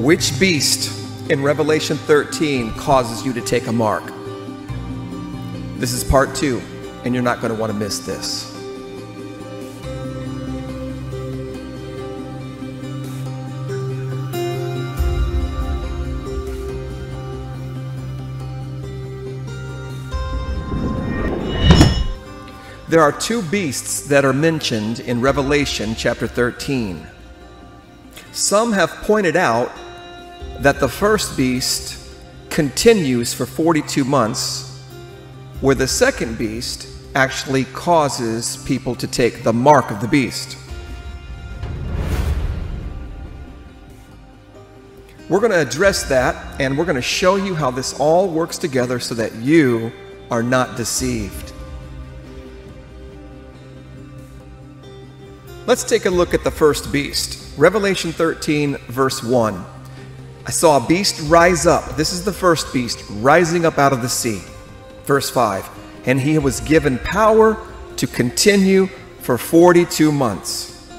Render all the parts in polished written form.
Which beast in Revelation 13 causes you to take a mark? This is part 2, and you're not going to want to miss this. There are 2 beasts that are mentioned in Revelation chapter 13. Some have pointed out that the first beast continues for 42 months, where the second beast actually causes people to take the mark of the beast. We're going to address that, and we're going to show you how this all works together so that you are not deceived. Let's take a look at the first beast. Revelation 13, verse 1. I saw a beast rise up. This is the first beast rising up out of the sea. Verse 5. And he was given power to continue for 42 months.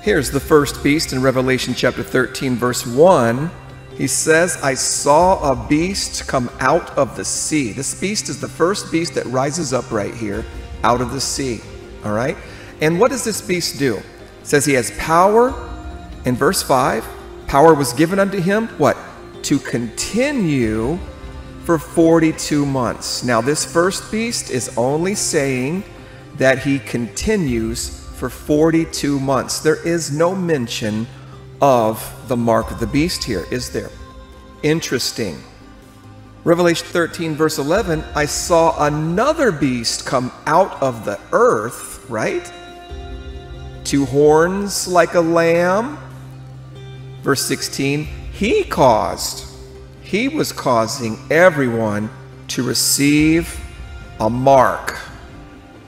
Here's the first beast in Revelation chapter 13, verse 1. He says, I saw a beast come out of the sea. This beast is the first beast that rises up right here out of the sea. All right? And what does this beast do? It says he has power. In verse 5, power was given unto him, what? To continue for 42 months. Now this first beast is only saying that he continues for 42 months. There is no mention of the mark of the beast here, is there? Interesting. Revelation 13, verse 11, I saw another beast come out of the earth, right? 2 horns like a lamb. Verse 16, he was causing everyone to receive a mark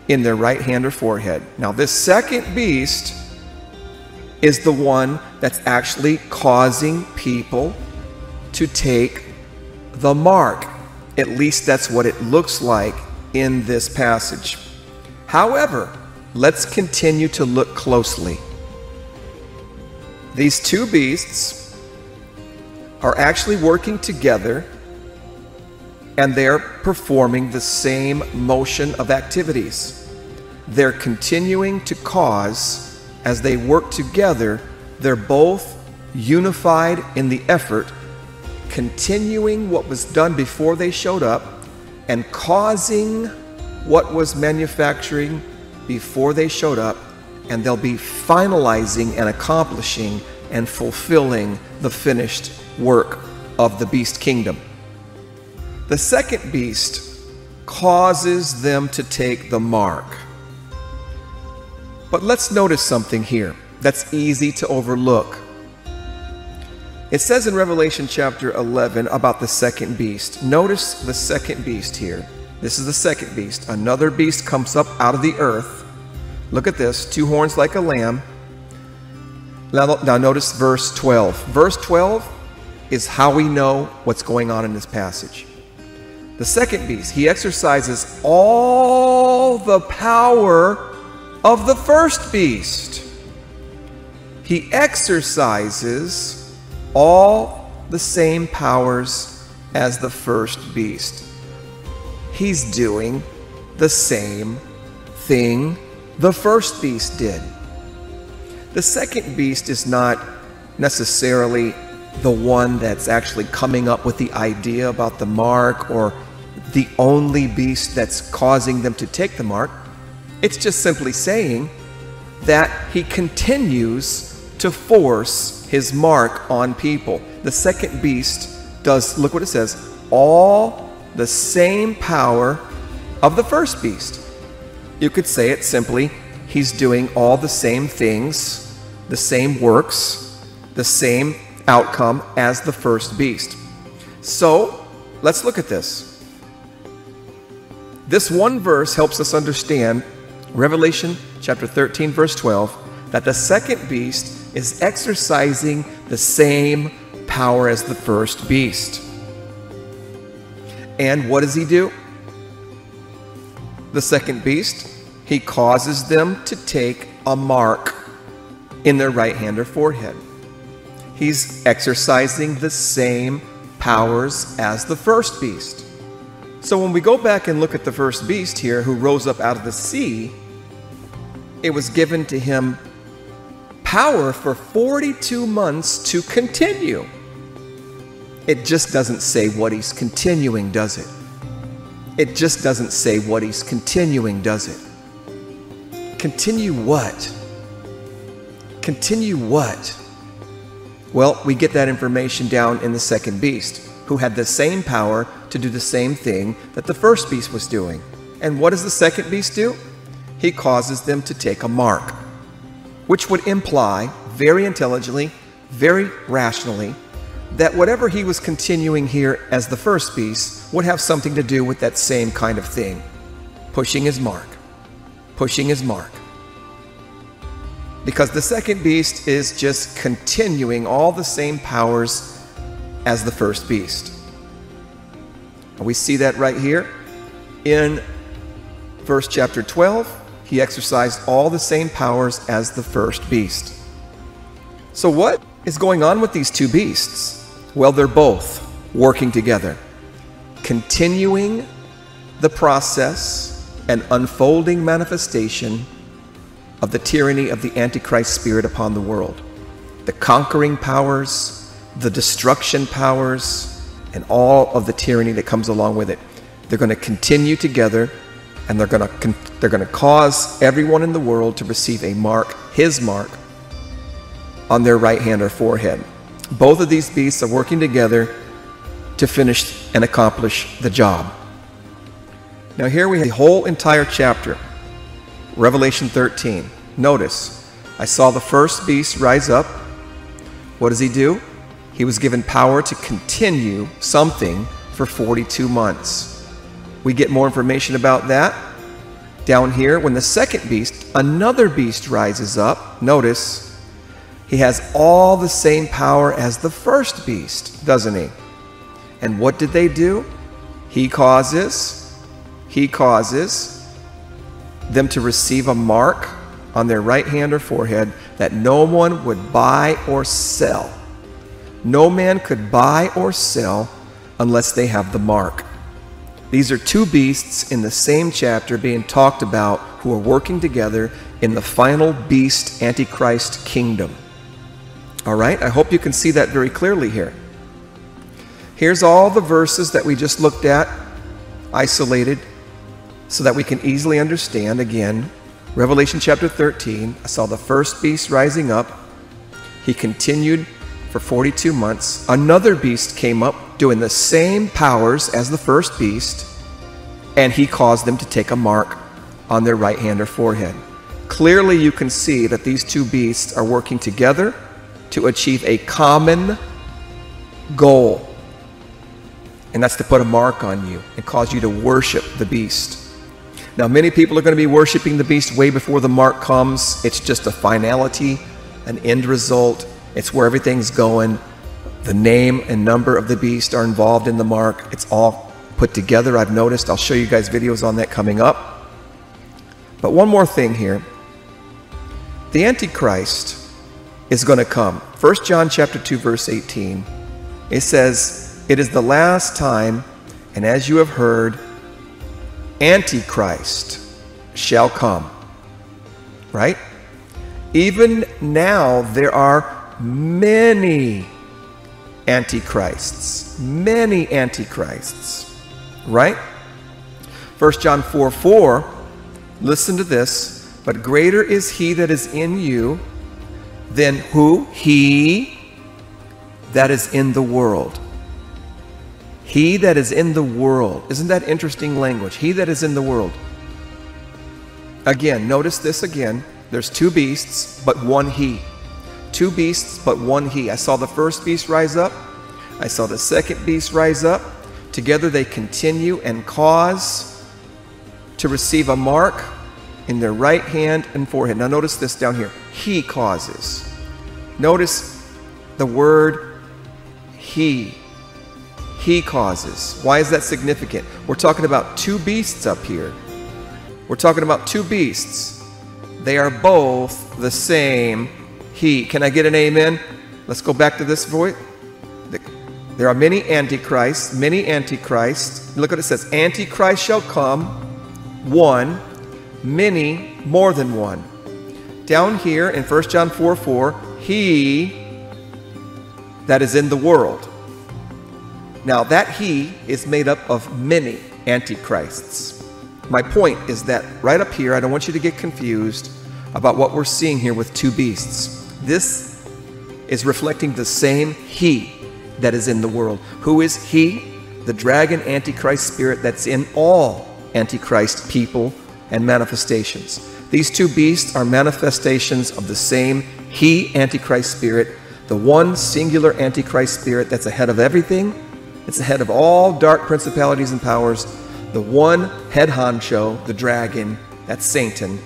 in their right hand or forehead. Now this second beast is the one that's actually causing people to take the mark. At least that's what it looks like in this passage. However, let's continue to look closely. These 2 beasts are actually working together, and they're performing the same motion of activities. They're continuing to cause, as they work together, they're both unified in the effort, continuing what was done before they showed up and causing what was manufacturing before they showed up, and they'll be finalizing and accomplishing and fulfilling the finished work of the beast kingdom. The second beast causes them to take the mark. But let's notice something here that's easy to overlook. It says in Revelation chapter 11 about the second beast. Notice the second beast here. This is the second beast. Another beast comes up out of the earth. Look at this, 2 horns like a lamb. Now notice verse 12. Verse 12 is how we know what's going on in this passage. The second beast, he exercises all the power of the first beast. He exercises all the same powers as the first beast. He's doing the same thing the first beast did. The second beast is not necessarily the one that's actually coming up with the idea about the mark or the only beast that's causing them to take the mark. It's just simply saying that he continues to force his mark on people. The second beast does, look what it says, all the same power of the first beast. You could say it simply, he's doing all the same things, the same works, the same outcome as the first beast. So, let's look at this. This one verse helps us understand Revelation chapter 13, verse 12, that the second beast is exercising the same power as the first beast. And what does he do? The second beast, he causes them to take a mark in their right hand or forehead. He's exercising the same powers as the first beast. So when we go back and look at the first beast here, who rose up out of the sea, it was given to him power for 42 months to continue. It just doesn't say what he's continuing, does it? It just doesn't say what he's continuing, does it? Continue what? Continue what? Well, we get that information down in the second beast, who had the same power to do the same thing that the first beast was doing. And what does the second beast do? He causes them to take a mark, which would imply very intelligently, very rationally, that whatever he was continuing here as the first beast would have something to do with that same kind of thing. Pushing his mark. Pushing his mark. Because the second beast is just continuing all the same powers as the first beast. And we see that right here in verse chapter 12. He exercised all the same powers as the first beast. So what is going on with these two beasts? Well, they're both working together, continuing the process and unfolding manifestation of the tyranny of the Antichrist spirit upon the world. The conquering powers, the destruction powers, and all of the tyranny that comes along with it. They're going to continue together, and they're going to cause everyone in the world to receive a mark, his mark, on their right hand or forehead. Both of these beasts are working together to finish and accomplish the job. Now here we have the whole entire chapter, Revelation 13. Notice, I saw the first beast rise up. What does he do? He was given power to continue something for 42 months. We get more information about that down here when the second beast, another beast, rises up. Notice, he has all the same power as the first beast, doesn't he? And what did they do? He causes them to receive a mark on their right hand or forehead that no one would buy or sell. No man could buy or sell unless they have the mark. These are two beasts in the same chapter being talked about who are working together in the final beast Antichrist kingdom. All right, I hope you can see that very clearly here. Here's all the verses that we just looked at, isolated, so that we can easily understand. Again, Revelation chapter 13, I saw the first beast rising up. He continued for 42 months. Another beast came up doing the same powers as the first beast, and he caused them to take a mark on their right hand or forehead. Clearly you can see that these two beasts are working together to achieve a common goal. And that's to put a mark on you and cause you to worship the beast. Now, many people are going to be worshiping the beast way before the mark comes. It's just a finality, an end result. It's where everything's going. The name and number of the beast are involved in the mark. It's all put together, I've noticed. I'll show you guys videos on that coming up. But one more thing here. The Antichrist is going to come. 1 John chapter 2, verse 18. It says, "It is the last time, and as you have heard, Antichrist shall come." Right? Even now there are many antichrists. Many antichrists. Right? 1 John 4:4. Listen to this. "But greater is he that is in you than" who? He that is in the world. He that is in the world. Isn't that interesting language? He that is in the world. Again, notice this again. There's two beasts, but one he. Two beasts, but one he. I saw the first beast rise up. I saw the second beast rise up. Together they continue and cause to receive a mark in their right hand and forehead. Now notice this down here. He causes. Notice the word he. He causes. Why is that significant? We're talking about two beasts up here. We're talking about two beasts. They are both the same he. Can I get an amen? Let's go back to this voice. There are many antichrists, many antichrists. Look what it says. Antichrist shall come, one, many, more than one. Down here in 1 John 4:4, he that is in the world. Now that he is made up of many antichrists. My point is that right up here, I don't want you to get confused about what we're seeing here with two beasts. This is reflecting the same he that is in the world. Who is he? The dragon antichrist spirit that's in all antichrist people and manifestations. These two beasts are manifestations of the same he antichrist spirit, the one singular antichrist spirit that's ahead of everything. It's the head of all dark principalities and powers. The one head honcho, the dragon, that's Satan,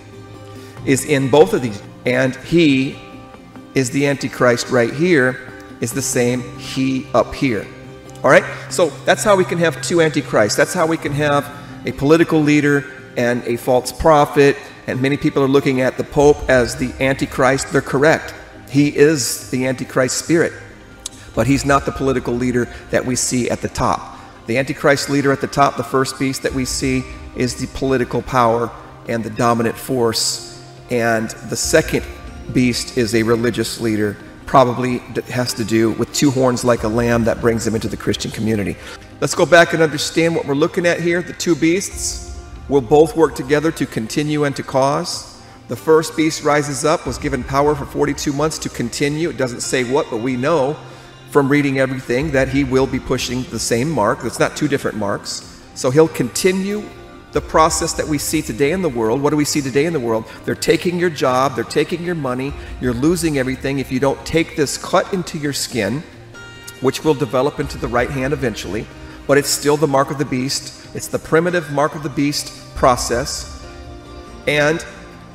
is in both of these. And he is the Antichrist right here, is the same he up here. All right? So that's how we can have two Antichrists. That's how we can have a political leader and a false prophet. And many people are looking at the Pope as the Antichrist. They're correct. He is the Antichrist spirit. But he's not the political leader that we see at the top. The Antichrist leader at the top, the first beast that we see, is the political power and the dominant force. And the second beast is a religious leader, probably has to do with two horns like a lamb that brings him into the Christian community. Let's go back and understand what we're looking at here. The two beasts will both work together to continue and to cause. The first beast rises up, was given power for 42 months to continue. It doesn't say what, but we know from reading everything that he will be pushing the same mark. It's not two different marks. So he'll continue the process that we see today in the world. What do we see today in the world? They're taking your job, they're taking your money, you're losing everything if you don't take this cut into your skin, which will develop into the right hand eventually. But it's still the mark of the beast. It's the primitive mark of the beast process. And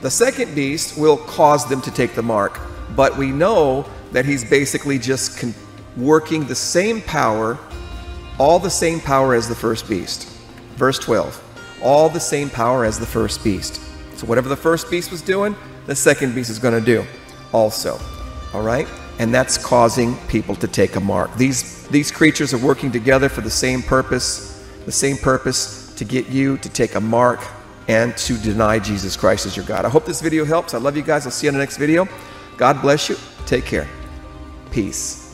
the second beast will cause them to take the mark. But we know that he's basically just working the same power, all the same power as the first beast. Verse 12, all the same power as the first beast. So whatever the first beast was doing, the second beast is going to do also. All right? And that's causing people to take a mark. These creatures are working together for the same purpose to get you to take a mark and to deny Jesus Christ as your God. I hope this video helps. I love you guys. I'll see you in the next video. God bless you. Take care. Peace.